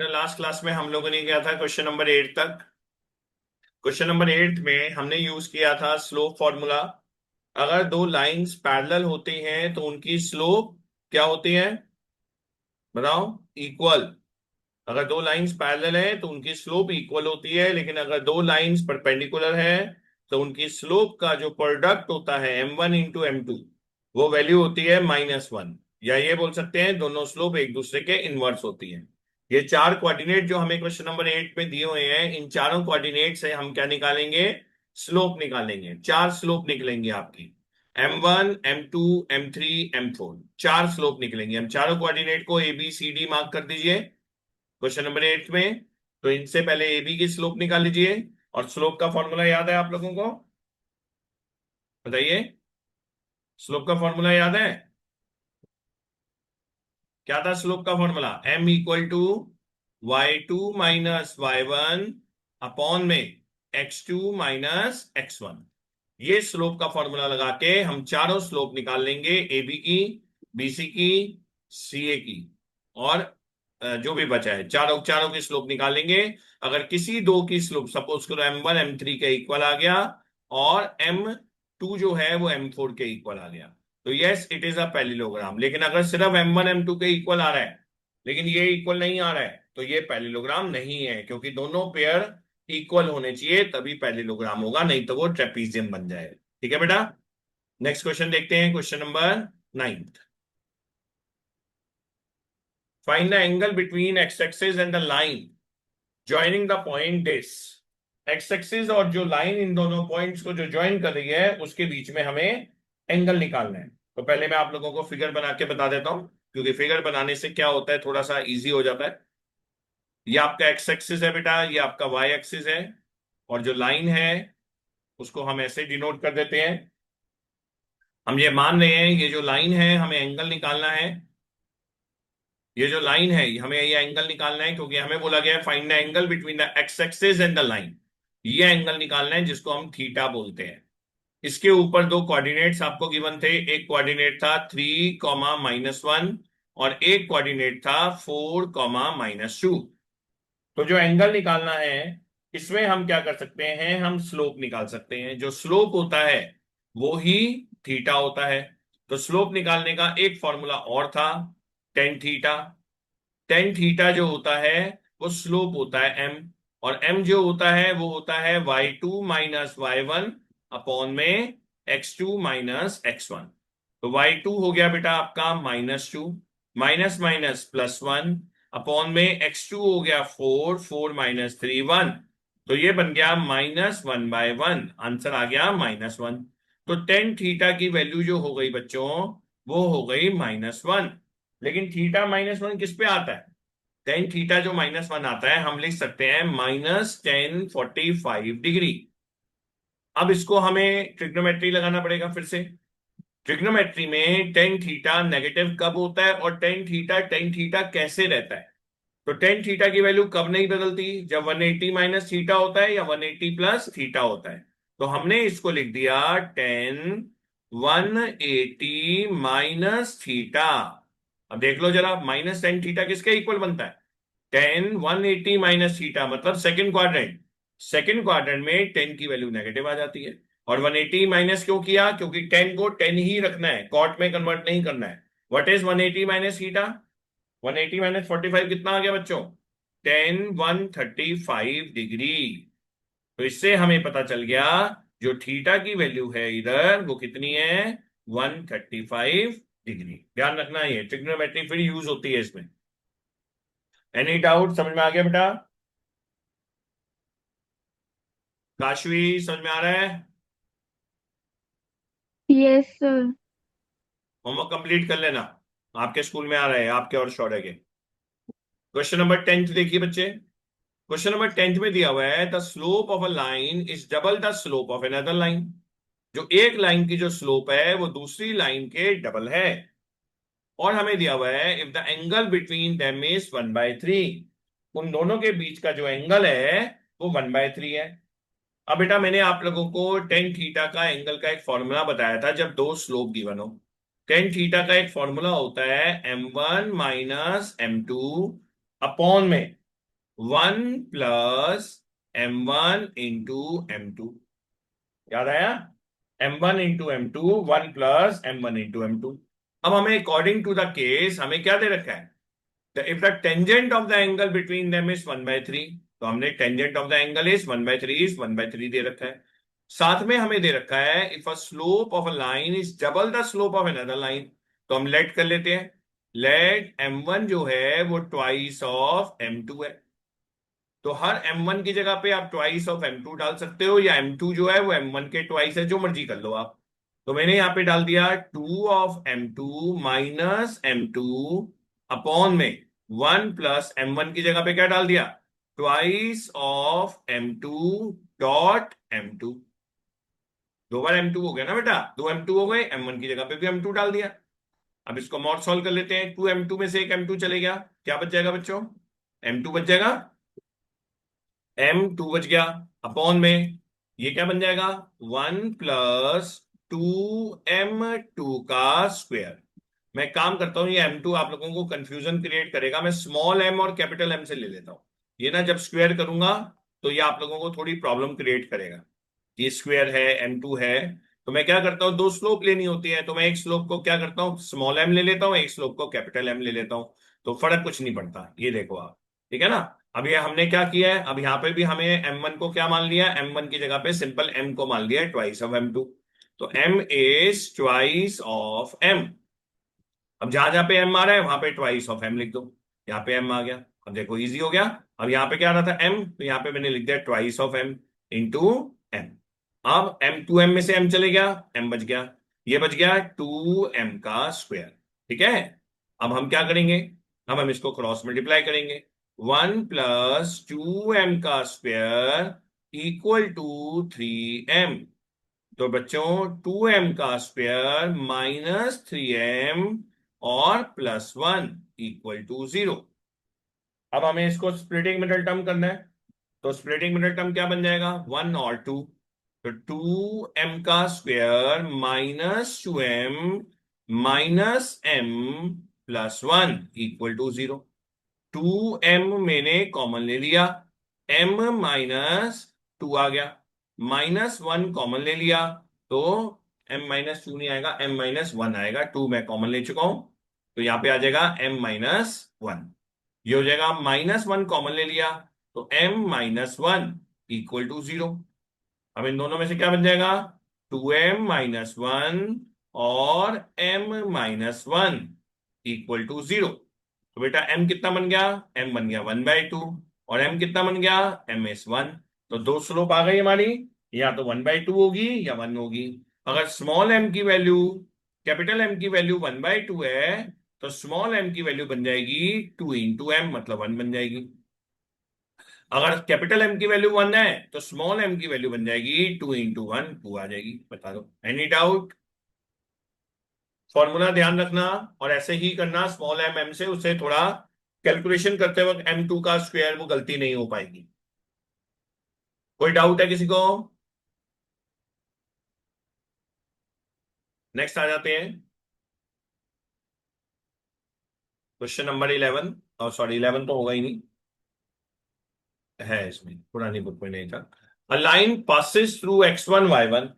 Last class में हम लोगों ने किया था क्वेश्चन नंबर 8 तक। क्वेश्चन नंबर 8 में हमने यूज किया था स्लोप फॉर्मूला। अगर दो लाइंस पैरेलल होती हैं तो उनकी स्लोप क्या होती है? बताओ। इक्वल। अगर दो लाइंस पैरेलल है तो उनकी स्लोप इक्वल होती है, लेकिन अगर दो लाइंस परपेंडिकुलर है तो उनकी स्लोप का जो प्रोडक्ट होता है m1 × m2, वो वैल्यू होती है -1। या ये बोल सकते हैं दोनों स्लोप एक दूसरे के इनवर्स होती हैं। ये चार कोऑर्डिनेट जो हमें क्वेश्चन नंबर 8 में दिए हुए हैं, इन चारों कोऑर्डिनेट से हम क्या निकालेंगे? स्लोप निकालेंगे। चार स्लोप निकलेंगे आपकी। m1 m2 m3 m4, चार स्लोप निकलेंगे। हम चारों कोऑर्डिनेट को A B C D mark कर दीजिए क्वेश्चन नंबर 8 में। तो इनसे पहले ए बी की स्लोप निकाल लीजिए। और स्लोप का फॉर्मूला याद है आप लोगों को? बताइए। स्लोप का फॉर्मूला याद है? क्या था स्लोप का formula? m = y2 - y1 upon में x2 - x1। ये स्लोप का फॉर्मूला लगा के हम चारों स्लोप निकाल लेंगे, ए बी की, बी सी की, सी ए की। और जो भी बचा है चारों चारों की स्लोप निकाल लेंगे। अगर किसी दो की स्लोप सपोज करो m1 m3 के इक्वल आ गया और m2 जो है वो m4 के इक्वल आ गया, तो yes it is a parallelogram. लेकिन अगर सिर्फ m1 m2 के इक्वल आ रहा है लेकिन ये इक्वल नहीं आ रहा है तो ये पैरेललोग्राम नहीं है, क्योंकि दोनों पेयर इक्वल होने चाहिए तभी पैरेललोग्राम होगा, नहीं तो वो ट्रेपीजियम बन जाएगा। ठीक है बेटा। नेक्स्ट क्वेश्चन देखते हैं, question number 9। Find the angle between x axis and the line joining the point this. X axis और जो लाइन इन दोनों पॉइंट्स को जो ज्वाइन कर रही है उसके बीच में हमें एंगल निकालना है। तो पहले मैं आप लोगों को फिगर बना के बता देता हूं, क्योंकि फिगर बनाने से क्या होता है, थोड़ा सा इजी हो जाता है। ये आपका एक्स एक्सिस है बेटा, ये आपका वाई एक्सिस है। और जो लाइन है उसको हम ऐसे डिनोट कर देते हैं। हम ये मान रहे हैं ये जो लाइन है हमें एंगल निकालना है। ये जो लाइन है हमें ये एंगल निकालना है, क्योंकि हमें बोला गया है find the angle between the x axis and the line. ये एंगल निकालना है जिसको हम थीटा बोलते हैं। इसके ऊपर दो कोऑर्डिनेट्स आपको गिवन थे। एक कोऑर्डिनेट था 3, -1 और एक कोऑर्डिनेट था 4, -2। तो जो एंगल निकालना है इसमें हम क्या कर सकते हैं, हम स्लोप निकाल सकते हैं। जो स्लोप होता है वो ही थीटा होता है। तो स्लोप निकालने का एक फॉर्मूला और था, टेन थीटा। टेन थीटा जो होता है वो स्लोप होता है एम, और एम जो होता है वो होता है y2 - y1 अपॉन में x2 - x1। तो y2 हो गया बेटा आपका -2, माइनस माइनस +1 अपॉन में x2 हो गया 4, 4 - 3 1। तो ये बन गया -1/1, आंसर आ गया -1। तो टेन थीटा की वैल्यू जो हो गई बच्चों वो हो गई -1। लेकिन थीटा -1 किस पे आता है? टेन थीटा जो -1 आता है हम लिख सकते हैं -1045 डिग्री। अब इसको हमें ट्रिग्नोमेट्री लगाना पड़ेगा फिर से। ट्रिग्नोमेट्री में टेन थीटा नेगेटिव कब होता है और टेन थीटा कैसे रहता है? तो टेन थीटा की वैल्यू कब नहीं बदलती? जब 180 - थीटा होता है या 180 + थीटा होता है। तो हमने इसको लिख दिया टेन 180 - थीटा। अब देख लो जरा, -10 थीटा किसके इक्वल बनता है? टेन 180 - थीटा, मतलब सेकंड क्वाड्रेंट। सेकंड क्वाड्रेंट में टेन की वैल्यू नेगेटिव आ जाती है। और 180 माइनस क्यों किया? क्योंकि टेन को टेन ही रखना है, कॉट में कन्वर्ट नहीं करना है। What is 180 - theta? 180 - 45 कितना आ गया बच्चों? Ten 135 degree. तो इससे हमें पता चल गया जो थीटा की वैल्यू है इधर वो कितनी है? 135 डिग्री। ध्यान रखना है, ये ट्रिग्नोमेट्री फिर यूज होती है इसमें। Any doubt? समझ में आ गया बेटा? काशवी समझ में आ रहा है? Yes sir. होमवर्क कंप्लीट कर लेना, आपके स्कूल में आ रहे हैं, आपके और शौर्य के। क्वेश्चन नंबर 10 देखिए बच्चे। क्वेश्चन नंबर 10 में दिया हुआ है the slope of a line is double the slope of another line. जो एक लाइन की जो स्लोप है वो दूसरी लाइन के डबल है। और हमें दिया हुआ है if the angle between them is 1/3। उन दोनों के बीच का जो एंगल है वो 1/3 है। अब बेटा मैंने आप लोगों को टेन थीटा का एंगल का एक फॉर्मूला बताया था जब दो स्लोप गिवन हो। टेन थीटा का एक फॉर्मूला होता है m1 - m2 अपॉन में 1 प्लस m1 इंटू m2। याद आया? m1 into m2, 1 plus m1 into m2। अब हमें अकॉर्डिंग टू द केस हमें क्या दे रखा है? If the tangent of the angle between them is 1/3, तो हमने tangent of the angle is 1/3 is 1/3 दे रखा है। साथ में हमें दे रखा है if a slope of a line is double the slope of another line, तो हम लेट कर लेते हैं। लेट m1 जो है वो ट्वाइस ऑफ m2 है, तो हर m1 की जगह पे आप ट्वाइस ऑफ m2 डाल सकते हो, या m2 जो है वो m1 के ट्वाइस है, जो मर्जी कर लो आप। तो मैंने यहां पे डाल दिया 2 of m2 minus m2 upon में 1 प्लस m1 की जगह पे क्या डाल दिया? Twice of m2 dot m2। दो बार m2 हो गया ना बेटा, दो m2 हो गए, m1 की जगह पे भी m2 डाल दिया। अब इसको मॉड सॉल्व कर लेते हैं। 2m2 में से एक m2 चले गया, क्या बच जाएगा बच्चों? m2 बच जाएगा, m2 बच गया, अपॉन में ये क्या बन जाएगा? 1 प्लस 2m2 का स्क्वायर। मैं काम करता हूं, ये m2 आप लोगों को कंफ्यूजन क्रिएट करेगा, मैं स्मॉल m और कैपिटल M से ले लेता हूं। ये ना जब स्क्वायर करूंगा तो ये आप लोगों को थोड़ी प्रॉब्लम क्रिएट करेगा। ये स्क्वायर है, m2 है, तो मैं क्या करता हूँ, दो स्लोप लेनी होती है, तो मैं एक स्लोप को क्या करता हूँ, स्मॉल m ले लेता हूँ, एक स्लोप को कैपिटल M ले लेता हूँ, तो फर्क कुछ नहीं पड़ता। ये देखो आप, ठीक है ना? अब ये हमने क्या किया है, अब यहाँ पे भी हमें m1 को क्या मान लिया, m1 की जगह पे सिंपल m को मान लिया ट्वाइस ऑफ m2, तो m is twice of m। अब जहां जहां पे m आ रहा है वहां पे ट्वाइस ऑफ m लिख दो। यहाँ पे m आ गया, अब देखो इजी हो गया। अब यहाँ पे क्या आ रहा था m, तो यहाँ पे मैंने लिख दिया twice of m into m। अब m 2m में से m चले गया, m बच गया, ये बच गया 2m का स्क्वायर। ठीक है, अब हम क्या करेंगे, अब हम इसको क्रॉस मल्टीप्लाई करेंगे। 1 प्लस 2m का स्क्वायर इक्वल टू 3m। तो बच्चों 2m का स्क्वायर माइनस 3m और प्लस 1 इक्वल टू 0। अब हमें इसको स्प्लिटिंग मिडल टर्म करना है, तो स्प्लिटिंग मिडल टर्म क्या बन जाएगा, 1 और 2। तो 2m का square minus 2m minus m plus 1 equal to 0। 2m मैंने कॉमन ले लिया, m माइनस 2 आ गया, माइनस 1 कॉमन ले लिया, तो m माइनस 2 नहीं आएगा, m माइनस 1 आएगा, 2 मैं कॉमन ले चुका हूं, तो यहां पे आ जाएगा m माइनस 1। ये हो जाएगा, माइनस 1 कॉमन ले लिया, तो m माइनस 1 इक्वल टू 0। अब इन दोनों में से क्या बन जाएगा, 2m-1 और m माइनस 1 इक्वल टू 0। तो बेटा m कितना बन गया, m बन गया 1/2, और m कितना बन गया, m इज 1। तो दो स्लोप आ गई हमारी, या तो 1/2 होगी या 1 होगी। अगर स्मॉल m की वैल्यू कैपिटल M की वैल्यू 1/2 है, तो स्मॉल m की वैल्यू बन जाएगी 2 इंटू m, मतलब 1 बन जाएगी। अगर कैपिटल M की वैल्यू 1 है, तो स्मॉल m की वैल्यू बन जाएगी 2 इंटू 1, 2 आ जाएगी। बता दो, एनी डाउट? फॉर्मूला ध्यान रखना और ऐसे ही करना, स्मॉल m से, उससे थोड़ा कैलकुलेशन करते वक्त m2 का स्क्वायर वो गलती नहीं हो पाएगी। कोई डाउट है किसी को? नेक्स्ट आ जाते हैं, क्वेश्चन नंबर 11। और सॉरी 11 तो होगा ही नहीं, है इसमें, पुरानी बुक में नहीं था। A line passes through x1 y1।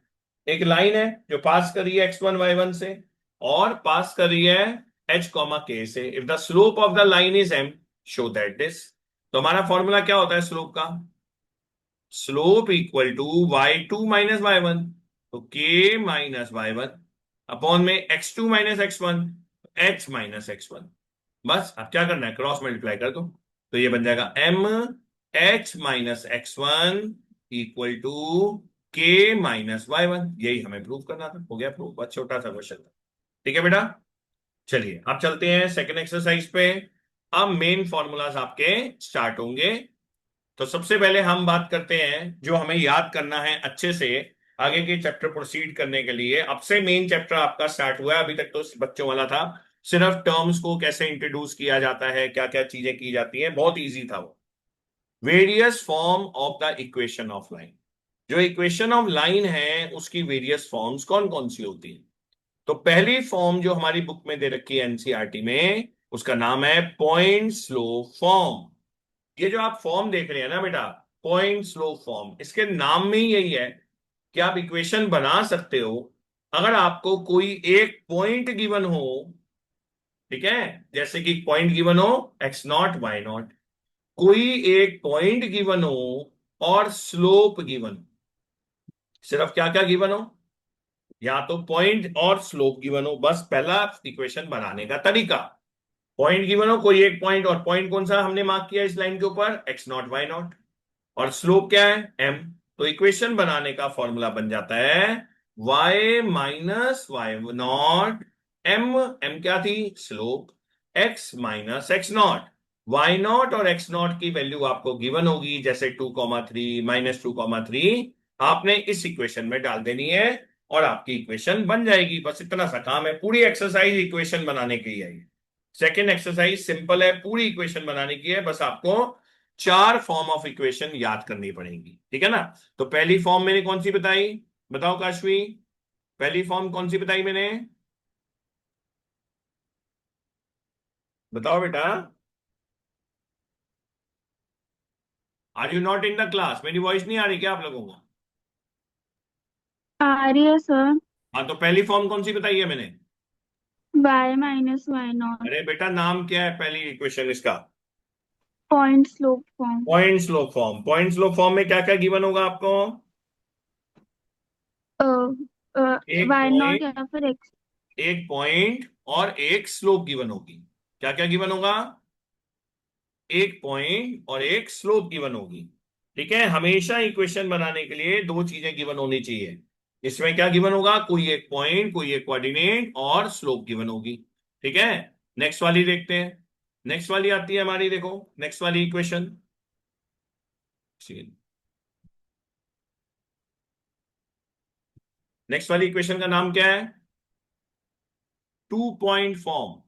एक लाइन है जो पास कर रही है x1 y1 से, और पास कर रही है h, k से। If the slope of the line is m, show that this. तो हमारा फॉर्मूला क्या होता है स्लोप का, slope equal to y2 minus y1, तो k माइनस y1 अपॉन में x2 minus x1, h minus x1। बस अब क्या करना है, क्रॉस मल्टीप्लाई कर दो, तो ये बन जाएगा m h minus x1 equal to k minus y1। यही हमें प्रूव करना था, हो गया प्रूव, बहुत छोटा सा क्वेश्चन था। ठीक है बेटा, चलिए अब चलते हैं सेकंड एक्सरसाइज पे। अब मेन फॉर्मूलाज आपके स्टार्ट होंगे। तो सबसे पहले हम बात करते हैं जो हमें याद करना है अच्छे से आगे के चैप्टर प्रोसीड करने के लिए। अब से मेन चैप्टर आपका स्टार्ट हुआ है, अभी तक तो बच्चों वाला था, सिर्फ टर्म्स को कैसे इंट्रोड्यूस किया जाता है, क्या क्या चीजें की जाती हैं, बहुत इजी था वो। Various form of the equation of line, जो इक्वेशन ऑफ लाइन है उसकी वेरियस फॉर्म्स कौन कौन सी होती है। तो पहली फॉर्म जो हमारी बुक में दे रखी है एनसीईआरटी में, उसका नाम है पॉइंट स्लो फॉर्म। ये जो आप फॉर्म देख रहे हैं ना बेटा, पॉइंट स्लोप फॉर्म, इसके नाम में ही यही है कि आप इक्वेशन बना सकते हो अगर आपको कोई एक पॉइंट गिवन हो, ठीक है, जैसे कि पॉइंट गिवन हो एक्स नॉट वाई नॉट, कोई एक पॉइंट गिवन हो और स्लोप गिवन, सिर्फ क्या क्या गिवन हो, या तो पॉइंट और स्लोप गिवन हो, बस पहला इक्वेशन बनाने का तरीका। पॉइंट गिवन हो कोई एक पॉइंट, और पॉइंट कौन सा हमने मार्क किया इस लाइन के ऊपर, एक्स नॉट वाई नॉट, और स्लोप क्या है एम। तो इक्वेशन बनाने का फॉर्मूला बन जाता है y minus y not M, M क्या थी slope, x minus x not, y not और एक्स नॉट की वैल्यू आपको गिवन होगी, जैसे 2,3 -2,3 आपने इस इक्वेशन में डाल देनी है और आपकी इक्वेशन बन जाएगी। बस इतना सा काम है, पूरी एक्सरसाइज इक्वेशन बनाने की है। सेकेंड एक्सरसाइज सिंपल है, पूरी इक्वेशन बनाने की है, बस आपको 4 फॉर्म ऑफ इक्वेशन याद करनी पड़ेगी, ठीक है ना। तो पहली फॉर्म मैंने कौन सी बताई, बताओ काशवी, पहली फॉर्म कौन सी बताई मैंने, बताओ बेटा। Are you not in the class, मेरी वॉइस नहीं आ रही क्या आप लोगों को? आ रही है सर। हाँ, तो पहली फॉर्म कौन सी बताई है मैंने? y माइनस वाई नॉट अरे बेटा नाम क्या है पहली इक्वेशन इसका? Point slope form. Point slope form. Point slope form में क्या क्या गिवन होगा आपको? एक वाई नॉट पॉइंट, या फिर एक्स। एक पॉइंट और एक स्लोप गिवन होगी। क्या क्या गिवन होगा? एक पॉइंट और एक स्लोप गिवन होगी, ठीक है। हमेशा इक्वेशन बनाने के लिए दो चीजें गिवन होनी चाहिए। इसमें क्या गिवन होगा, कोई एक पॉइंट, कोई एक कोऑर्डिनेट और स्लोप गिवन होगी, ठीक है। नेक्स्ट वाली देखते हैं। नेक्स्ट वाली आती है हमारी, देखो नेक्स्ट वाली इक्वेशन, नेक्स्ट वाली इक्वेशन का नाम क्या है, 2 पॉइंट फॉर्म।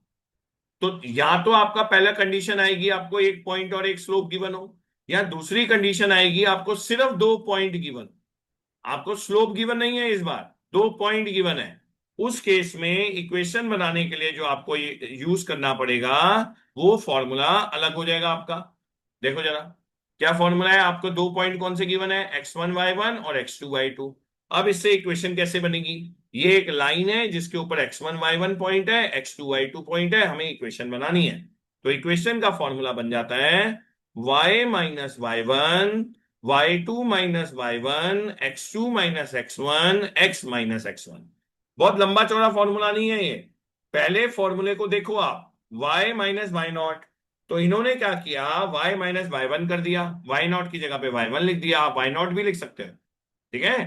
तो या तो आपका पहला कंडीशन आएगी आपको एक पॉइंट और एक स्लोप गिवन हो, या दूसरी कंडीशन आएगी आपको सिर्फ 2 पॉइंट गिवन, आपको स्लोप गिवन नहीं है इस बार, 2 पॉइंट गिवन है। उस केस में इक्वेशन बनाने के लिए जो आपको यूज करना पड़ेगा वो फॉर्मूला अलग हो जाएगा आपका। देखो जरा क्या फॉर्मूला है, आपको 2 पॉइंट कौन से गिवन है, x1 y1 और x2 y2। अब इससे इक्वेशन कैसे बनेगी, ये एक लाइन है जिसके ऊपर x1 y1 पॉइंट है, x2 y2 पॉइंट है, हमें इक्वेशन बनानी है। तो इक्वेशन का फॉर्मूला बन जाता है y minus y 1 y2 minus y 1 x2 minus x1 x minus x1। बहुत लंबा चौड़ा फॉर्मूला नहीं है ये, पहले फॉर्मूले को देखो आप, y माइनस वाई नॉट, तो इन्होंने क्या किया y माइनस वाई 1 कर दिया, वाई नॉट की जगह पे वाई 1 लिख दिया, आप वाई नॉट भी लिख सकते हो, ठीक है।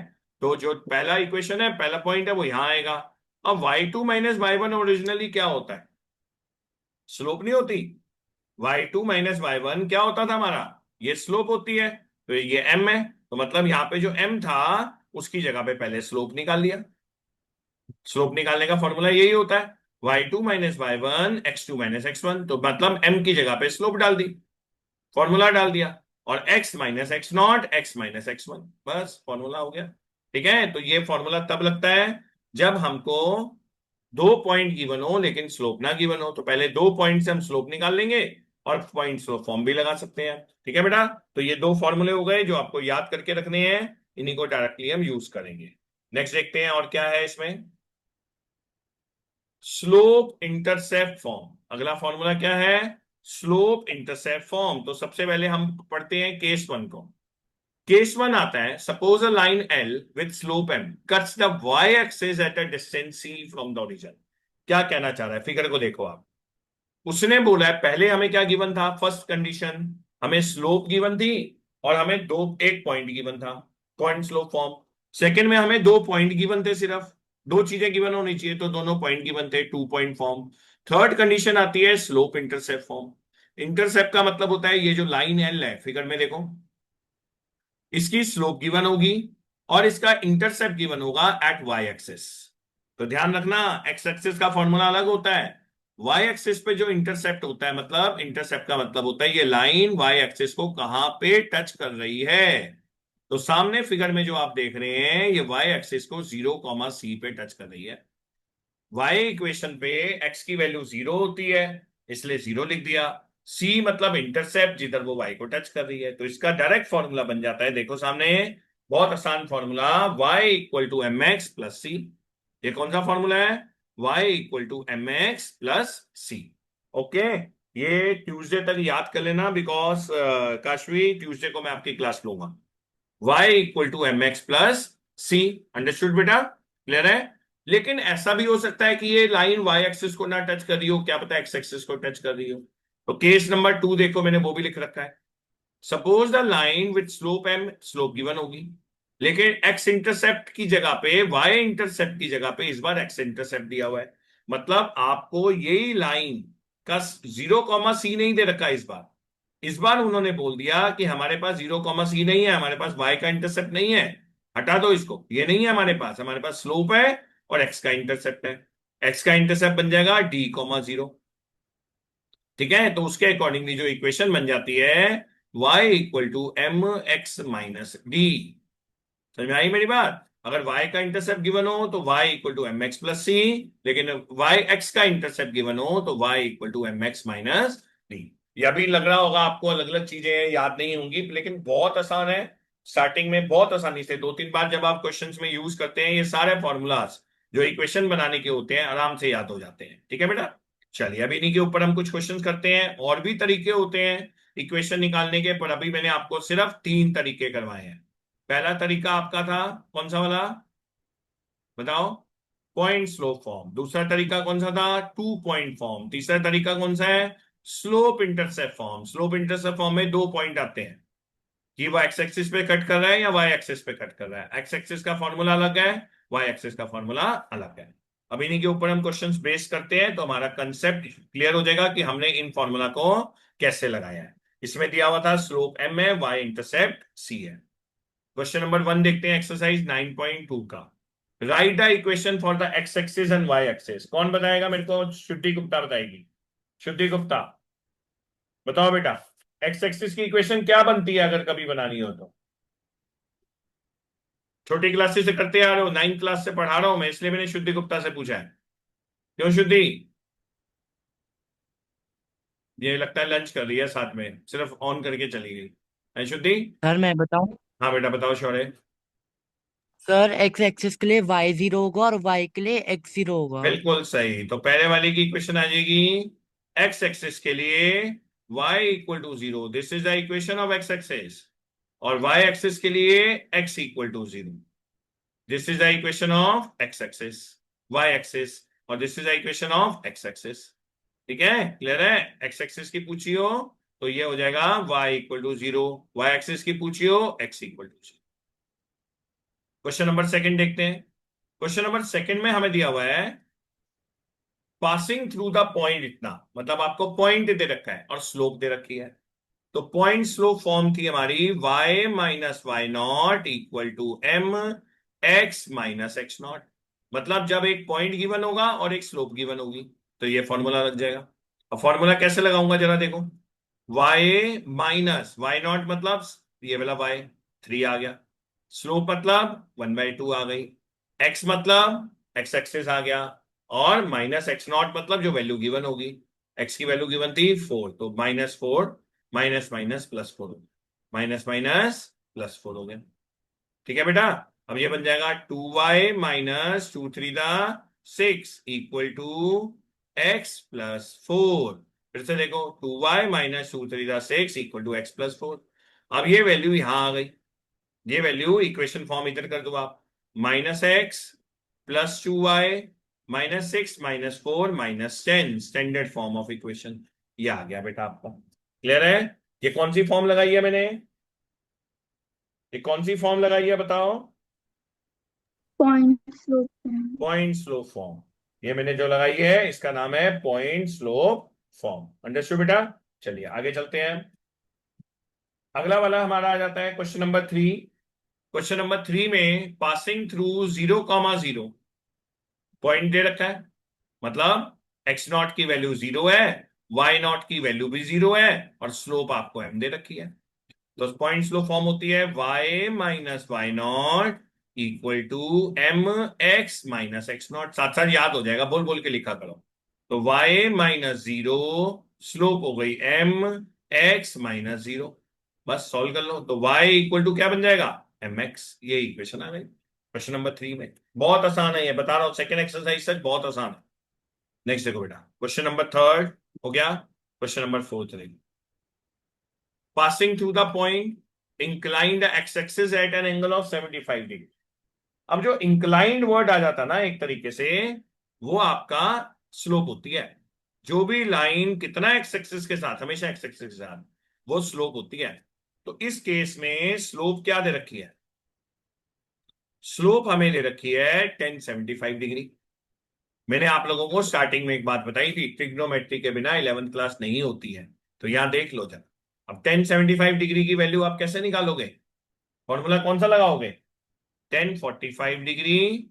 तो जो पहला इक्वेशन है, पहला पॉइंट है वो यहां आएगा। अब y2 माइनस वाई 1 ओरिजिनली क्या होता है, स्लोप नहीं होती, y2 माइनस वाई 1 क्या होता था हमारा, ये स्लोप होती है। तो ये m है, तो मतलब यहाँ पे जो m था उसकी जगह पे पहले स्लोप निकाल लिया। स्लोप निकालने का फॉर्मूला यही होता है, y2 minus y 1 x2 minus x1, तो मतलब m की जगह पे स्लोप डाल दी, फॉर्मूला डाल दिया, और x minus x not x minus x1, बस फॉर्मूला हो गया, ठीक है। तो ये फॉर्मूला तब लगता है जब हमको 2 पॉइंट गिवन हो लेकिन स्लोप ना गिवन हो, तो पहले 2 पॉइंट से हम स्लोप निकाल लेंगे और पॉइंट स्लोप फॉर्म भी लगा सकते हैं, ठीक है बेटा। तो ये दो फॉर्मूले हो गए जो आपको याद करके रखने हैं, इन्हीं को डायरेक्टली हम यूज करेंगे। नेक्स्ट देखते हैं और क्या है इसमें, स्लोप इंटरसेप्ट फॉर्म। अगला फॉर्मूला क्या है, स्लोप इंटरसेप्ट फॉर्म। तो सबसे पहले हम पढ़ते हैं केस 1 को। केस 1 आता है, suppose a line L with slope M cuts the y axis at a distance C from the origin. क्या कहना चाह रहा है, फिगर को देखो आप, उसने बोला है पहले हमें क्या गिवन था, फर्स्ट कंडीशन हमें स्लोप गिवन थी और हमें दो एक पॉइंट गिवन था, पॉइंट स्लोप फॉर्म। सेकंड में हमें 2 पॉइंट गिवन थे, सिर्फ दो चीजें गिवन होनी चाहिए तो दोनों पॉइंट गिवन थे, 2 पॉइंट फॉर्म। थर्ड कंडीशन आती है स्लोप इंटरसेप्ट फॉर्म। इंटरसेप्ट का मतलब होता है ये जो लाइन एल है फिगर में देखो, इसकी स्लोप गिवन होगी और इसका इंटरसेप्ट गिवन होगा एट वाई एक्सिस। तो ध्यान रखना एक्स एक्सिस का फॉर्मूला अलग होता है, वाई एक्सिस पे जो इंटरसेप्ट होता है, मतलब इंटरसेप्ट का मतलब होता है ये लाइन वाई एक्सिस को कहां पे टच कर रही है। तो सामने फिगर में जो आप देख रहे हैं ये वाई एक्सिस को 0, C पे टच कर रही है। वाई इक्वेशन पे एक्स की वैल्यू 0 होती है, इसलिए 0 लिख दिया। सी मतलब इंटरसेप्ट, जिधर वो वाई को टच कर रही है। तो इसका डायरेक्ट फॉर्मूला बन जाता है, देखो सामने, बहुत आसान formula, y equal to M x plus c. ये कौन सा फॉर्मूला है? y equal to M x plus c. Okay, ये ट्यूसडे तक याद कर लेना, बिकॉज काशवी ट्यूसडे को मैं आपकी क्लास लूंगा। y equal to M x plus C. Understood बेटा? क्लियर है? लेकिन ऐसा भी हो सकता है कि ये लाइन y एक्सिस को ना टच कर रही हो, क्या पता x एक्सिस को टच कर रही हो। तो केस नंबर 2 देखो, मैंने वो भी लिख रखा है। Suppose the line with slope m, slope given होगी, लेकिन x इंटरसेप्ट की जगह पे, y इंटरसेप्ट की जगह पे इस बार x इंटरसेप्ट दिया हुआ है। मतलब आपको यही लाइन का 0, c नहीं दे रखा है इस बार। इस बार उन्होंने बोल दिया कि हमारे पास 0, c नहीं है, हमारे पास y का इंटरसेप्ट नहीं है, हटा दो इसको, ये नहीं है हमारे पास स्लोप है और x का इंटरसेप्ट है। x का इंटरसेप्ट बन जाएगा d, 0। ठीक है, तो उसके अकॉर्डिंगली जो इक्वेशन बन जाती है, y equal to M x minus D. समझ में आई मेरी बात? अगर y का इंटरसेप्ट गिवन हो तो y equal to M x plus c, लेकिन y x का इंटरसेप्ट गिवन हो तो y equal to M x minus d. यह भी लग रहा होगा आपको अलग अलग चीजें याद नहीं होंगी, लेकिन बहुत आसान है। स्टार्टिंग में बहुत आसानी से 2-3 बार जब आप क्वेश्चंस में यूज करते हैं, ये सारे फॉर्मूलाज जो इक्वेशन बनाने के होते हैं आराम से याद हो जाते हैं। ठीक है बेटा? चलिए, अभी इन्हीं के ऊपर हम कुछ क्वेश्चंस करते हैं। और भी तरीके होते हैं इक्वेशन निकालने के, पर अभी मैंने आपको सिर्फ 3 तरीके करवाए हैं। पहला तरीका आपका था कौन सा वाला, बताओ? Point slope form. दूसरा तरीका कौन सा था? 2 पॉइंट फॉर्म। तीसरा तरीका कौन सा है? Slope intercept form. Slope intercept form में 2 पॉइंट आते हैं कि वो एक्स एक्सिस पे कट कर रहा है या वाई एक्सिस पे कट कर रहा है। एक्स एक्सिस का फॉर्मूला अलग है, वाई एक्सिस का फॉर्मूला अलग है। अब इन्हीं के ऊपर हम क्वेश्चंस बेस करते हैं, तो हमारा कंसेप्ट क्लियर हो जाएगा कि हमने इन फॉर्मूला को कैसे लगाया है। इसमें दिया हुआ था स्लोप m है, वाई इंटरसेप्ट c है। क्वेश्चन नंबर 1 देखते हैं, एक्सरसाइज 9.2 का। Write the equation for the x axis and y axis. कौन बताएगा मेरे को? श्रुति गुप्ता बताएगी। श्रुति गुप्ता, बताओ बेटा, एक्स एक्सिस की इक्वेशन क्या बनती है अगर कभी बनानी हो तो? छोटी क्लासेस से करते आ रहे हो, 9th क्लास से पढ़ा रहा हूं मैं, इसलिए मैंने शुद्धि गुप्ता से पूछा है। क्यों शुद्धि? ये लगता है लंच कर रही है साथ में, सिर्फ ऑन करके चली गई है शुद्धि। सर मैं बताऊं। हाँ बेटा बताओ शौर्य। सर एक्स एक्सिस के लिए वाई जीरो होगा और वाई के लिए एक्स जीरो होगा। बिल्कुल सही। तो पहले वाले की इक्वेशन आ जाएगी, एक्स एक्सिस के लिए y equal to 0, this is the equation of x axis. और y एक्सिस के लिए x equal to 0, this is the equation of x axis, y axis. और this is the equation of x axis. ठीक है, clear है? X axis की पूछी हो तो ये हो जाएगा y equal to 0, y axis की पूछी हो x equal to 0। Question number second देखते हैं। क्वेश्चन नंबर सेकंड में हमें दिया हुआ है पासिंग थ्रू द पॉइंट इतना, मतलब आपको पॉइंट दे रखा है और स्लोप दे रखी है। तो पॉइंट स्लोप फॉर्म थी हमारी y minus y not equal to m x minus x not. मतलब जब एक पॉइंट गिवन होगा और एक स्लोप गिवन होगी तो ये फॉर्मूला लग जाएगा। अब फॉर्मूला कैसे लगाऊंगा जरा देखो। y माइनस वाई नॉट मतलब ये वाला y, 3 आ गया। स्लोप मतलब 1/2 आ गई। x मतलब x एक्सिस आ गया। और माइनस एक्स नॉट मतलब जो वैल्यू गिवन होगी, x की वैल्यू गिवन थी 4, तो -4, माइनस माइनस प्लस 4 हो गया, माइनस माइनस प्लस 4 हो गया। ठीक है बेटा? अब ये बन जाएगा 2y minus 2 3 6 equal to x plus 4। फिर से देखो, 2y minus 2 3 6 equal to x plus 4। अब ये वैल्यू यहां आ गई, ये वैल्यू इक्वेशन फॉर्म इधर कर दो आप, -x plus 2y minus 6 minus 4 minus 10, standard form of equation. ये आ गया बेटा आपका। क्लियर है? ये कौन सी फॉर्म लगाई है मैंने? ये कौन सी फॉर्म लगाई है बताओ? Point slope form. Point slope form. ये मैंने जो लगाई है इसका नाम है पॉइंट स्लोप फॉर्म। अंडरस्टूड बेटा? चलिए आगे चलते हैं। अगला वाला हमारा आ जाता है क्वेश्चन नंबर 3। क्वेश्चन नंबर 3 में पासिंग थ्रू 0, 0 पॉइंट दे रखा है, मतलब एक्स नॉट की वैल्यू 0 है, वाई नॉट की वैल्यू भी 0 है, और स्लोप आपको m दे रखी है। तो पॉइंट स्लोप फॉर्म होती है y minus y not equal to m x minus x not. साथ साथ याद हो जाएगा, बोल बोल के लिखा करो। तो y माइनस 0 स्लोप हो गई mx माइनस 0। बस सॉल्व कर लो तो y इक्वल टू क्या बन जाएगा, mx। ये इक्वेशन आ गई क्वेश्चन नंबर 3 में। बहुत आसान है ये, बता रहा हूं, सेकंड एक्सरसाइज सच बहुत आसान है। नेक्स्ट देखो बेटा, क्वेश्चन नंबर 3 हो गया, क्वेश्चन नंबर 4 रहेगी। Passing through the point incline the x axis at an angle of 75 degree. अब जो इंक्लाइंड वर्ड आ जाता ना एक तरीके से, वो आपका स्लोप होती है। जो भी लाइन कितना एक्स एक्सिस के साथ, हमेशा एक्स एक्सिस के साथ, वो स्लोप होती है। तो इस केस में स्लोप क्या दे रखी है, स्लोप हमें दे रखी है 1075 डिग्री। मैंने आप लोगों को स्टार्टिंग में एक बात बताई थी, ट्रिग्नोमेट्री के बिना 11th क्लास नहीं होती है। तो यहां देख लो जरा, अब 1075 डिग्री की वैल्यू आप कैसे निकालोगे, फॉर्मूला कौन सा लगाओगे, 1045 डिग्री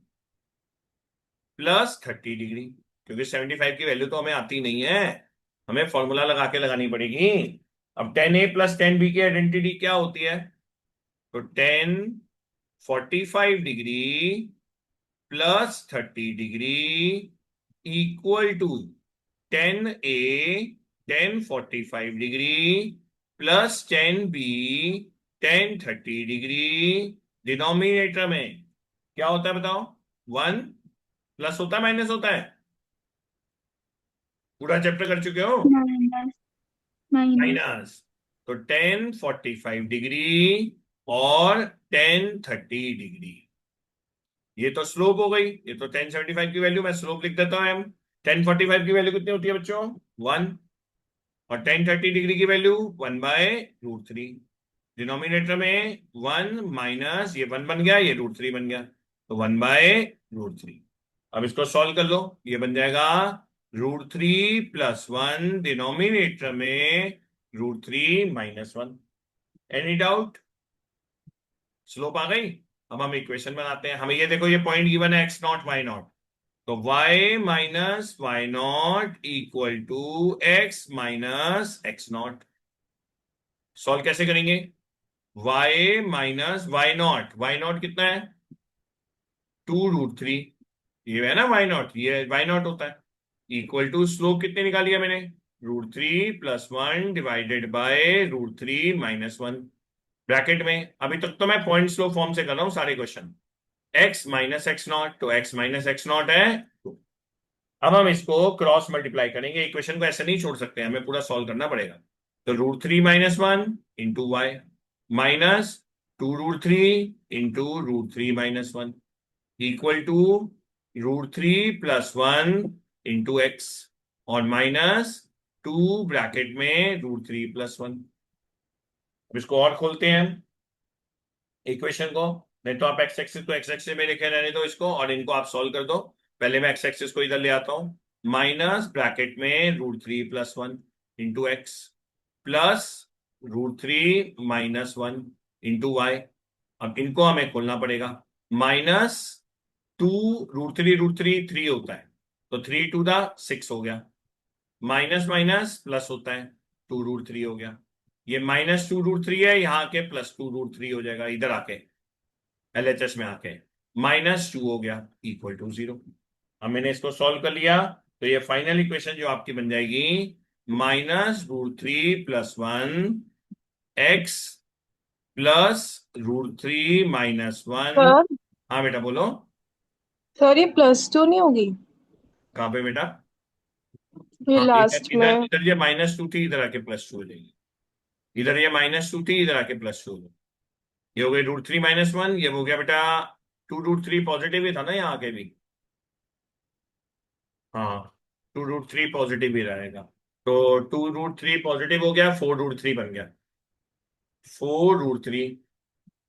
प्लस 30 डिग्री, क्योंकि 75 की वैल्यू तो हमें आती नहीं है, हमें फॉर्मूला लगा के लगानी पड़ेगी। अब 10a प्लस 10b की आइडेंटिटी क्या होती है, तो 1045 degree plus 30 degree equal to 10a 1045 degree plus 10b 1030 degree. Denominator में क्या होता है बताओ, 1 प्लस होता है माइनस होता है, पूरा चैप्टर कर चुके हो, माइनस माइनस माइनस। तो 1045 डिग्री और 1030 डिग्री, ये तो स्लोप हो गई। ये तो 1075 की वैल्यू, मैं स्लोप लिख देता हूं एम। 1045 की वैल्यू कितनी होती है बच्चों, 1। और 1030 डिग्री की वैल्यू 1/√3। डिनोमिनेटर में 1 माइनस ये 1 बन गया, ये √3 बन गया, तो 1/√3। अब इसको सॉल्व कर लो, ये बन जाएगा √3 प्लस 1, डिनोमिनेटर में √3 माइनस 1। एनी डाउट, स्लोप आ गई। अब हम इक्वेशन बनाते हैं, हमें ये देखो ये पॉइंट गिवन है x0 y0, तो y minus y not equal to x minus x0। Solve कैसे करेंगे, y माइनस वाई नॉट कितना है, 2√3, ये है ना y0, ये y0 होता है, इक्वल टू स्लोप कितने निकाली है मैंने, √3 plus 1 divided by √3 minus 1। Bracket में, अभी तक तो मैं पॉइंट स्लोप फॉर्म से कर रहा हूं सारे क्वेश्चन, x माइनस x0, तो x माइनस x0 है। अब हम इसको क्रॉस मल्टीप्लाई करेंगे, इक्वेशन को ऐसे नहीं छोड़ सकते, हमें पूरा सॉल्व करना पड़ेगा। तो √3 minus 1 into y minus 2√3 into √3 minus 1 equal to √3 plus 1 into x और माइनस 2 ब्रैकेट में √3 प्लस 1। अब इसको और खोलते हैं इक्वेशन को, नहीं तो आप एक्स एक्सिस को एक्स एक्सिस में लिखे रहने दो इसको, और इनको आप सॉल्व कर दो। पहले मैं एक्स एक्सिस को इधर ले आता हूं, माइनस ब्रैकेट में √3 plus 1 into x plus √3 minus 1 into y. अब इनको हमें खोलना पड़ेगा, माइनस 2 √3 3 होता है, तो 3 टू द 6 हो गया, माइनस माइनस प्लस होता है, 2√3 हो गया, ये -2√3 है, यहाँ के +2√3 हो जाएगा, इधर आके एलएचएस में आके -2 हो गया इक्वल टू 0। अब मैंने इसको सॉल्व कर लिया, तो ये फाइनल इक्वेशन जो आपकी बन जाएगी -√3 plus 1 x plus √3 minus 1। Sir हाँ बेटा बोलो, सर ये +2 नहीं होगी कहाँ पे बेटा, ये हाँ इधर लास्ट इधर में। इधर ये -2 थी, इधर आके +2 हो जाएगी, इधर ये -2 थी, इधर आके +2 हो जाएगी, ये हो गई √3 माइनस 1, ये हो गया बेटा 2√3 पॉजिटिव ही था ना यहाँ के भी, हाँ 2√3 पॉजिटिव ही रहेगा, तो 2√3 पॉजिटिव हो गया, 4√3 बन गया, 4√3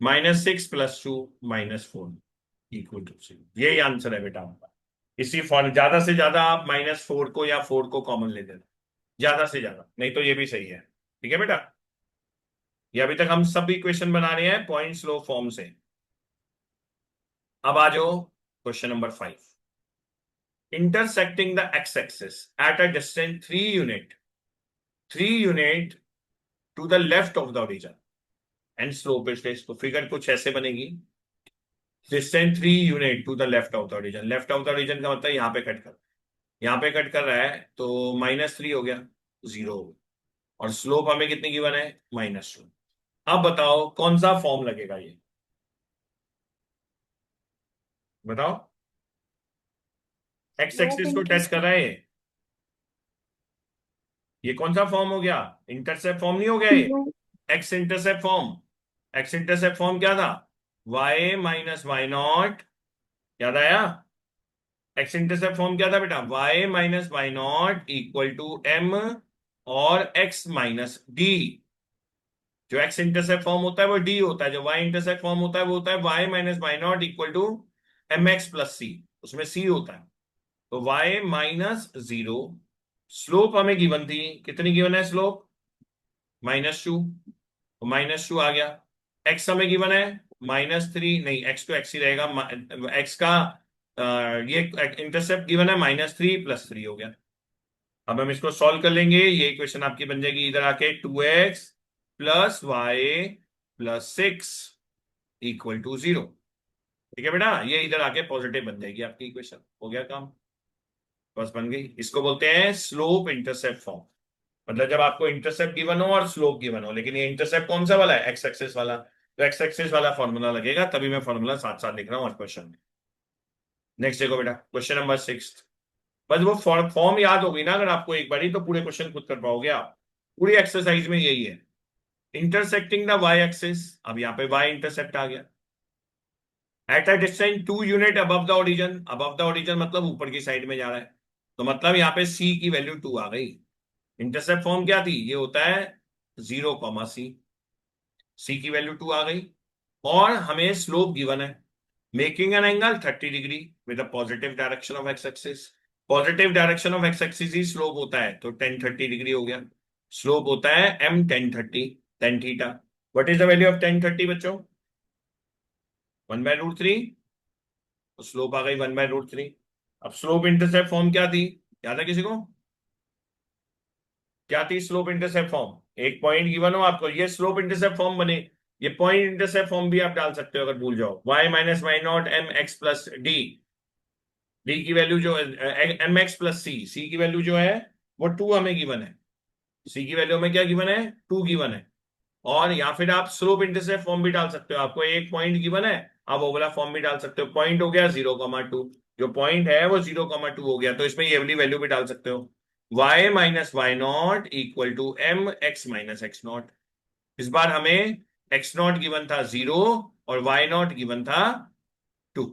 -6 प्लस 2 -4 इक्वल टू 0। यही आंसर है बेटा आपका। इसी फॉर्म, ज्यादा से ज्यादा आप -4 को या 4 को कॉमन ले देना, ज्यादा से ज्यादा, नहीं तो ये भी सही है। ठीक है बेटा, ये अभी तक हम सब इक्वेशन बना रहे हैं पॉइंट स्लो फॉर्म से। अब आ जाओ question number 5। intersecting the x-axis at a distance 3 unit to the left of the origin and slope is this। तो फिगर कुछ ऐसे बनेगी, distance 3 unit to the left of the origin. Left of the origin का मतलब यहाँ पे cut कर, यहाँ पे कट कर रहा है, तो -3 हो गया, 0 और स्लोप हमें कितनी गिवन है -2। अब बताओ कौन सा फॉर्म लगेगा ये, बताओ। एक्स स्लोप एक्सिस को टच कर इंटरसेप्ट। रहा है ये कौन सा फॉर्म हो गया, इंटरसेप्ट फॉर्म नहीं हो गया ये, U x intercept form. X intercept form क्या था, y माइनस वाई नॉट, याद आया। एक्स इंटरसेप्ट फॉर्म क्या था बेटा, y minus y not equal to m और x माइनस d। जो एक्स इंटरसेप्ट फॉर्म होता है वो d होता है, जो y इंटरसेप्ट फॉर्म होता है वो होता है y minus y not equal to M x plus c, उसमें c होता है। तो y माइनस 0, स्लोप हमें गिवन थी, कितनी गिवन है स्लोप, -2, तो -2 आ गया। x हमें गिवन है -3, नहीं x तो x ही रहेगा, x का ये इंटरसेप्ट गिवन है -3 + 3 हो गया। अब हम इसको सॉल्व कर लेंगे, ये इक्वेशन आपकी बन जाएगी इधर आके 2x + y + 6 = 0। ठीक है बेटा, ये इधर आके पॉजिटिव बन जाएगी आपकी इक्वेशन, हो गया काम, बस बन गई। इसको बोलते हैं स्लोप इंटरसेप्ट फॉर्म, मतलब जब आपको इंटरसेप्ट गिवन हो और स्लोप गिवन हो, लेकिन ये इंटरसेप्ट कौन सा वाला है, एक्स एक्सिस वाला, तो एक्स एक्सिस वाला फॉर्मूला लगेगा, तभी मैं फॉर्मूला साथ साथ लिख रहा हूँ और क्वेश्चन में। नेक्स्ट देखो बेटा, क्वेश्चन नंबर 6। बस वो फॉर्म याद होगी ना अगर आपको एक बारी, तो पूरे क्वेश्चन खुद कर पाओगे आप। पूरी एक्सरसाइज में यही है, इंटरसेक्टिंग द वाई एक्सिस। अब यहाँ पे वाई इंटरसेप्ट आ गया, eight a distance 2 unit above the origin. Above the origin मतलब ऊपर की साइड में जा रहा है, तो मतलब यहाँ पे सी की वैल्यू 2 आ गई। इंटरसेप्ट फॉर्म क्या थी, ये होता है 0, सी की वैल्यू 2 आ गई, और हमें स्लोप गिवन है, making an angle 30 degree with a positive direction of x axis. Positive direction of x axis he slope होता है, तो 10 30 डिग्री हो गया। स्लोप होता है m 10 30 tan theta. What is the value of 10 30 बच्चों, 1/√3, तो स्लोप आ गई 1/√3। अब स्लोप इंटरसेप्ट फॉर्म क्या थी, याद है किसी को, क्या थी स्लोप इंटरसेप्ट फॉर्म, एक पॉइंट गिवन हो आपको, ये स्लोप इंटरसेप्ट फॉर्म बने। ये पॉइंट इंटरसेप्ट फॉर्म भी आप डाल सकते हो अगर भूल जाओ, y minus y not M x plus D, D की वैल्यू जो M x plus C, C की वैल्यू जो है वो 2 हमें गिवन है, सी की वैल्यू में क्या गिवन है, 2 गिवन है। और या फिर आप स्लोप इंटरसेप्ट फॉर्म भी डाल सकते हो, आपको एक पॉइंट गिवन है, आप वो वाला फॉर्म भी डाल सकते हो, पॉइंट हो गया 0,2, जो पॉइंट है वो 0,2 हो गया, तो इसमें ये वाली वैल्यू भी डाल सकते हो, y minus y not equal to M x minus x not. इस बार हमें एक्स नॉट गिवन था 0 और वाई नॉट गिवन था 2,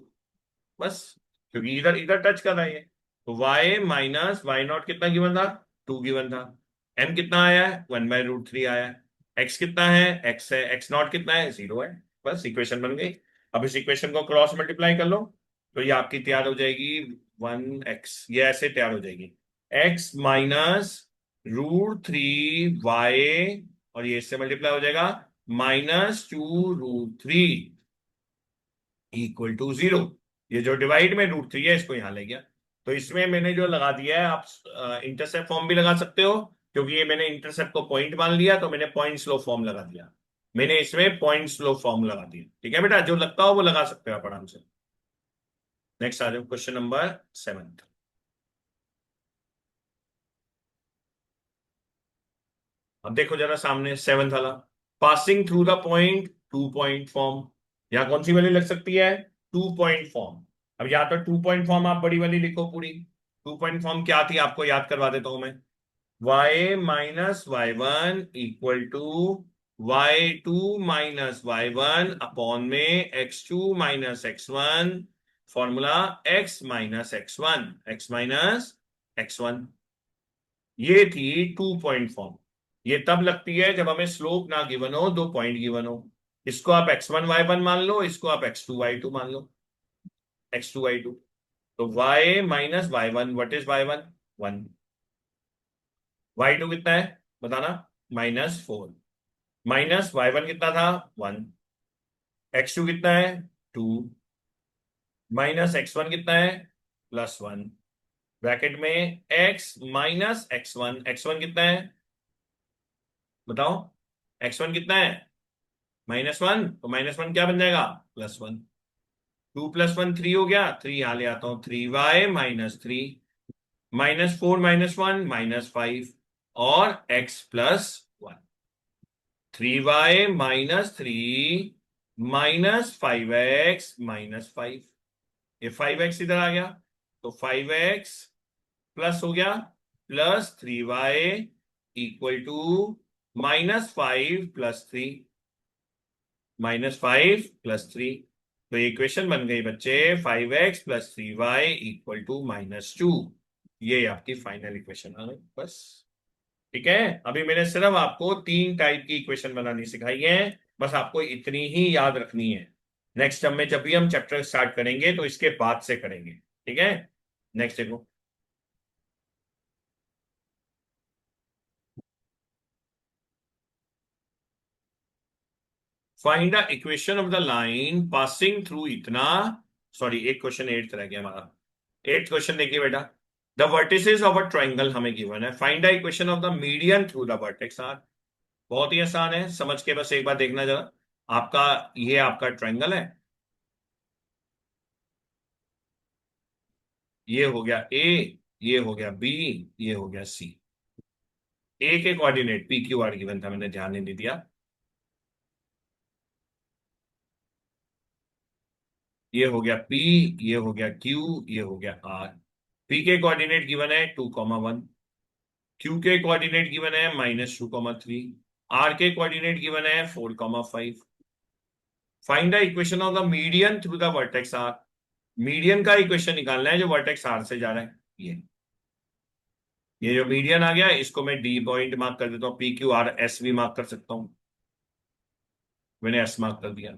बस, क्योंकि इधर इधर टच कर रहा है ये, तो y माइनस वाई नॉट कितना गिवन था, 2 गिवन था। m कितना आया है, 1/√3 आया है। x कितना है, x है, x नॉट कितना है, 0 है। बस इक्वेशन बन गई। अब इस इक्वेशन को क्रॉस मल्टीप्लाई कर लो, तो ये आपकी तैयार हो जाएगी 1x, ये ऐसे तैयार हो जाएगी, x माइनस √3y, और ये इससे मल्टीप्लाई हो जाएगा -2√3 = 0। ये जो डिवाइड में √3 है इसको यहां ले गया, तो इसमें मैंने जो लगा दिया है, आप इंटरसेप्ट फॉर्म भी लगा सकते हो, क्योंकि ये मैंने इंटरसेप्ट को पॉइंट मान लिया, तो मैंने पॉइंट स्लो फॉर्म लगा दिया, मैंने इसमें पॉइंट स्लो फॉर्म लगा दिया। ठीक है बेटा, जो लगता हो वो लगा सकते हो आप आराम से। नेक्स्ट आ जाओ, क्वेश्चन नंबर 7। अब देखो जरा सामने 7th वाला, passing through the point 2 point form. यहां कौन सी वैल्यू लग सकती है, 2 पॉइंट फॉर्म। अब या तो 2 पॉइंट फॉर्म आप बड़ी वाली लिखो पूरी, 2 पॉइंट फॉर्म क्या थी आपको याद करवा देता हूं मैं, y minus y one equal to y2 minus y one upon में x2 minus x1, formula x minus x1, x minus x1। ये थी 2 पॉइंट फॉर्म। ये तब लगती है जब हमें स्लोप ना गिवन हो, 2 पॉइंट गिवन हो। इसको आप x1 y1 मान लो, इसको आप x2 y2 मान लो, x2 y2। तो y minus y one, what is y1, 1, y2 कितना है बताना, -4, माइनस y1 कितना था, 1, x2 कितना है, 2, माइनस x1 कितना है, +1, ब्रैकेट में x माइनस x1, x1 कितना है बताओ, x1 कितना है, -1, तो -1 क्या बन जाएगा, +1, 2 + 1 3 हो गया, 3 यहां ले आता हूं, 3y - 3, -4 - 1 -5, और x plus 1, 3y minus 3 minus 5x minus 5, ये 5x इधर आ गया तो 5x प्लस हो गया plus 3y equal to minus 5 plus 3, minus 5 plus 3। तो इक्वेशन बन गई बच्चे 5x plus 3y equal to -2। ये आपकी फाइनल इक्वेशन आ गई बस। ठीक है, अभी मैंने सिर्फ आपको 3 टाइप की इक्वेशन बनानी सिखाई है, बस आपको इतनी ही याद रखनी है। नेक्स्ट टर्म में जब भी हम चैप्टर स्टार्ट करेंगे तो इसके बाद से करेंगे। ठीक है, नेक्स्ट देखो। Find the equation of the line passing through इतना, सॉरी एक क्वेश्चन 8 रह गया हमारा। 8th क्वेश्चन देखिए बेटा, the vertices of a triangle हमें गिवन है, find the equation of the median through the vertex R. बहुत ही आसान है, समझ के बस एक बार देखना जरा। आपका ये आपका ट्रायंगल है, ये हो गया ए, ये हो गया बी, ये हो गया सी। ए के coordinate P Q R given था, मैंने ध्यान नहीं दिया। ये हो गया पी, ये हो गया क्यू, ये हो गया आर। पी के कोऑर्डिनेट गिवन है 2,1, क्यू के कोऑर्डिनेट गिवन है -2,3, आर के कोऑर्डिनेट गिवन है 4,5। Find the equation of the median through the vertex R. Median का इक्वेशन निकालना है जो वर्टेक्स आर से जा रहा है। ये जो मीडियन आ गया इसको मैं डी पॉइंट मार्क कर देता हूं, पी क्यू आर एस भी मार्क कर सकता हूं, मैंने एस मार्क कर दिया।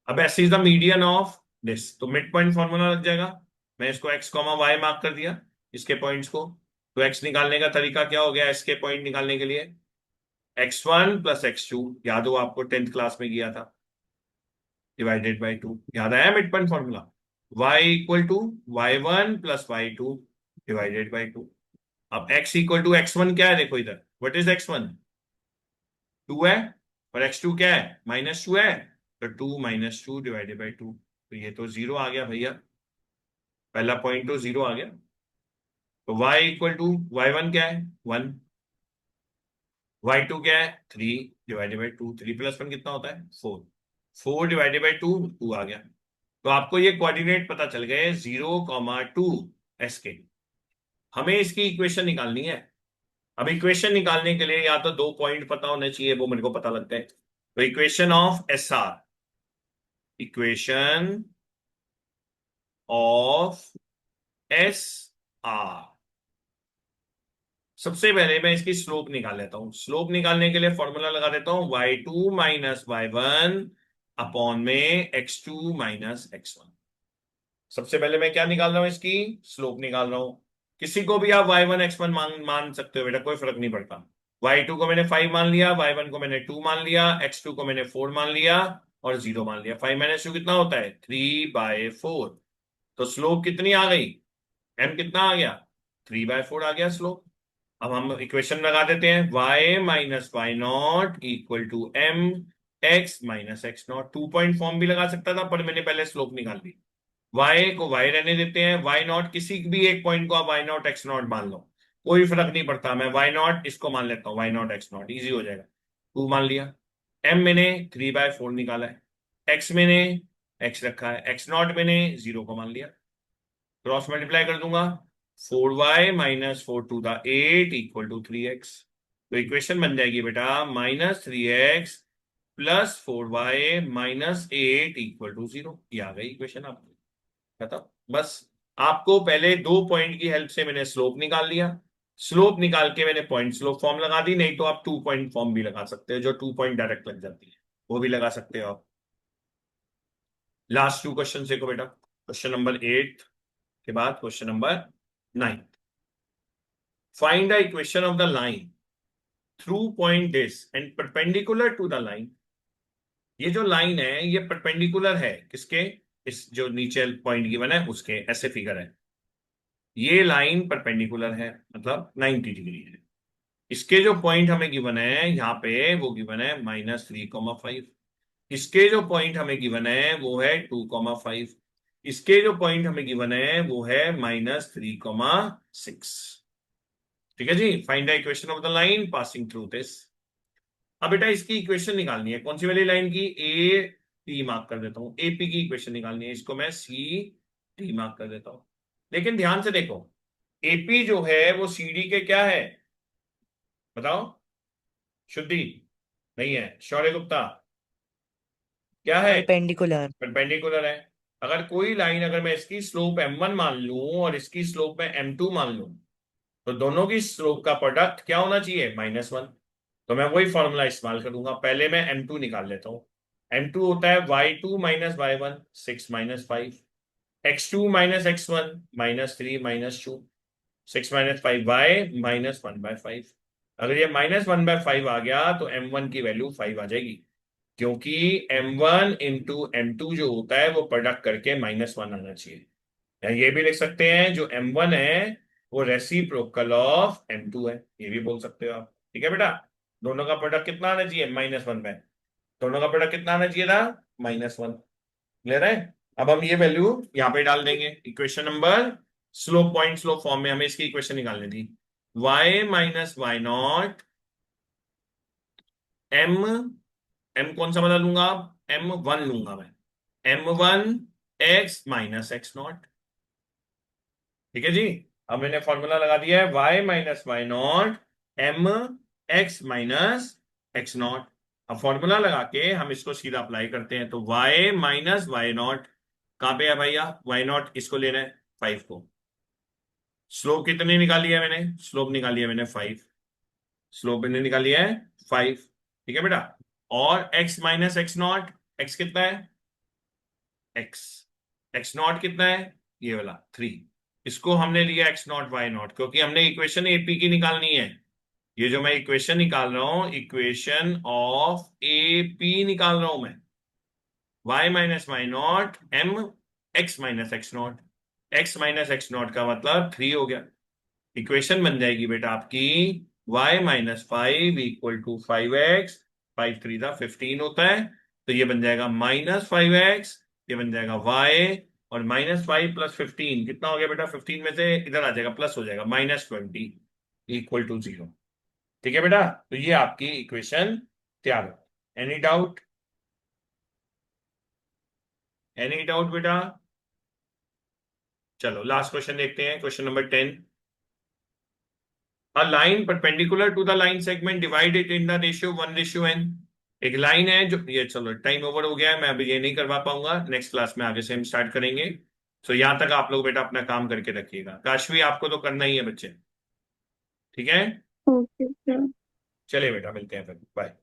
अब S is the median of this, तो मिड पॉइंट फॉर्मूला लग जाएगा। मैं इसको एक्स कॉमा वाई मार्क कर दिया इसके पॉइंट्स को। तो एक्स निकालने का तरीका क्या हो गया, एस के पॉइंट निकालने के लिए x1 प्लस x2, याद हो आपको 10th क्लास में किया था, डिवाइडेड बाई 2, याद आया mid point formula. y equal to y1 plus y2 divided by 2। अब x इक्वल टू x1 क्या है, देखो इधर, व्हाट इज x1, 2 है, और x2 क्या है, -2 है, तो 2 - 2 डिवाइडेड बाई 2। तो ये तो 0 आ गया भैया, पहला पॉइंट तो 0 आ गया। तो y इक्वल टू y1 क्या है 1, y2 क्या है 3 डिवाइडेड बाई 2, 3 प्लस 1 कितना होता है 4, 4 डिवाइडेड बाई 2 2 आ गया। तो आपको ये कोऑर्डिनेट पता चल गए 0,2 एस के। हमें इसकी इक्वेशन निकालनी है। अब इक्वेशन निकालने के लिए या तो 2 पॉइंट पता होने चाहिए, वो मेरे को पता लगता है। तो equation of S R, equation of S R, सबसे पहले मैं इसकी स्लोप निकाल लेता हूं। स्लोप निकालने के लिए फॉर्मूला लगा देता हूं y2 माइनस y1 अपॉन में x2 माइनस x1। सबसे पहले मैं क्या निकाल रहा हूं, इसकी स्लोप निकाल रहा हूं। किसी को भी आप y1 x1 मान सकते हो बेटा, कोई फर्क नहीं पड़ता। y2 को मैंने 5 मान लिया, y1 को मैंने 2 मान लिया, x2 को मैंने 4 मान लिया और 0 मान लिया। 5 - 2 कितना होता है 3/4। तो स्लोप कितनी आ गई, m कितना आ गया 3/4 आ गया स्लोप। अब हम इक्वेशन लगा देते हैं y minus y not equal to m x minus x not. 2 point form भी लगा सकता था पर मैंने पहले स्लोप निकाल दी। y को y रहने देते हैं, y नॉट किसी भी एक पॉइंट को आप y नॉट x नॉट मान लो, कोई फर्क नहीं पड़ता। मैं y नॉट इसको मान लेता हूँ y not x not, easy हो जाएगा। 2 मान लिया, m मैंने 3/4 निकाला है, x मैंने x रखा है, x नॉट मैंने 0 को मान लिया। क्रॉस मल्टीप्लाई कर दूंगा, 4y minus 4 to the 8 equal to 3x। तो इक्वेशन बन जाएगी बेटा -3x plus 4y minus 8 equal to 0। ये आ गई इक्वेशन आपकी, खत्म। बस आपको पहले 2 पॉइंट की हेल्प से मैंने स्लोप निकाल लिया, स्लोप निकाल के मैंने पॉइंट स्लोप फॉर्म लगा दी। नहीं तो आप 2 पॉइंट फॉर्म भी लगा सकते हो, जो 2 पॉइंट डायरेक्ट लग जाती है, वो भी लगा सकते हो आप। लास्ट 2 क्वेश्चन देखो बेटा, क्वेश्चन नंबर 8 के बाद question number 9। Find the equation of the line through point this and perpendicular to the line। ये जो लाइन है ये परपेंडिकुलर है किसके, इस जो नीचे पॉइंट गिवन है उसके, ऐसे फिगर है। ये लाइन परपेंडिकुलर है मतलब 90 डिग्री है। इसके जो पॉइंट हमें गिवन है यहाँ पे वो गिवन है -3,5। इसके जो पॉइंट हमें गिवन है वो है 2,5। इसके जो पॉइंट हमें गिवन है वो है -3,6। ठीक है जी, find the equation of the line passing through this. अब बेटा इसकी इक्वेशन निकालनी है, कौन सी वाली लाइन की? ए पी मार्क कर देता हूं, एपी की इक्वेशन निकालनी है, इसको मैं सी डी मार्क कर देता हूं। लेकिन ध्यान से देखो, एपी जो है वो सीडी के क्या है, बताओ? शुद्धि नहीं है, शौर्य गुप्ता क्या है? परपेंडिकुलर। परपेंडिकुलर है। अगर कोई लाइन, अगर मैं इसकी स्लोप m1 मान लूं और इसकी स्लोप में m2 मान लूं, तो दोनों की स्लोप का प्रोडक्ट क्या होना चाहिए? -1। तो मैं वही फॉर्मूला इस्तेमाल करूंगा। पहले मैं m2 निकाल लेता हूं। m2 होता है y2 minus y1, 6 minus 5, x2 minus x1 -3 -2, 6 minus 5y -1/5। अगर ये -1/5 आ गया तो m1 की वैल्यू 5 आ जाएगी, क्योंकि m1 इंटू m2 जो होता है वो प्रोडक्ट करके -1 आना चाहिए। या ये भी लिख सकते हैं जो m1 है वो रेसिप्रोकल ऑफ m2 है, ये भी बोल सकते हो आप। ठीक है बेटा, दोनों का प्रोडक्ट कितना आना चाहिए? -1 में। दोनों का प्रोडक्ट कितना आना चाहिए था? -1। ले रहे हैं? अब हम ये वैल्यू यहाँ पे डाल देंगे, equation number, slope point slope form में हमें इसकी इक्वेशन निकालनी थी। y minus y not m, m कौन सा वाला लूंगा? m1 लूंगा मैं, m1 x minus x not. ठीक है जी, अब मैंने फॉर्मूला लगा दिया है y minus y not m x minus x not. अब फॉर्मूला लगा के हम इसको सीधा अप्लाई करते हैं, तो y माइनस वाई नॉट कहां पे है भैया? वाई नॉट इसको लेना है 5 को। स्लोप कितनी निकाली है मैंने? स्लोप निकाली है मैंने 5। स्लोप मैंने निकाली है 5। ठीक है बेटा, और x minus x not, x कितना है? x, एक्स नॉट कितना है? ये वाला 3। इसको हमने लिया x नॉट वाई नॉट, क्योंकि हमने इक्वेशन एपी की निकालनी है। ये जो मैं इक्वेशन निकाल रहा हूं, इक्वेशन ऑफ एपी निकाल रहा हूं मैं। y minus y not m x minus x not, x minus x not का मतलब 3 हो गया। इक्वेशन बन जाएगी बेटा आपकी y minus 5 equal to 5x, 5 3 था 15 होता है, तो ये बन जाएगा -5x, ये बन जाएगा y, और -5 प्लस 15 कितना हो गया बेटा? 15 में से इधर आ जाएगा, प्लस हो जाएगा, -20 इक्वल टू 0। ठीक है बेटा, तो ये आपकी इक्वेशन तैयार हो। Any doubt? एनी डाउट बेटा? चलो लास्ट क्वेश्चन देखते हैं, question number 10। A line perpendicular to the line segment divide it in the ratio 1:n। एक लाइन है जो ये, चलो टाइम ओवर हो गया है, मैं अभी ये नहीं करवा पाऊंगा, नेक्स्ट क्लास में आगे से हम स्टार्ट करेंगे। सो यहां तक आप लोग बेटा अपना काम करके रखिएगा। काशवी आपको तो करना ही है बच्चे, ठीक है? Okay sir. चलिए बेटा, मिलते हैं फिर, बाय।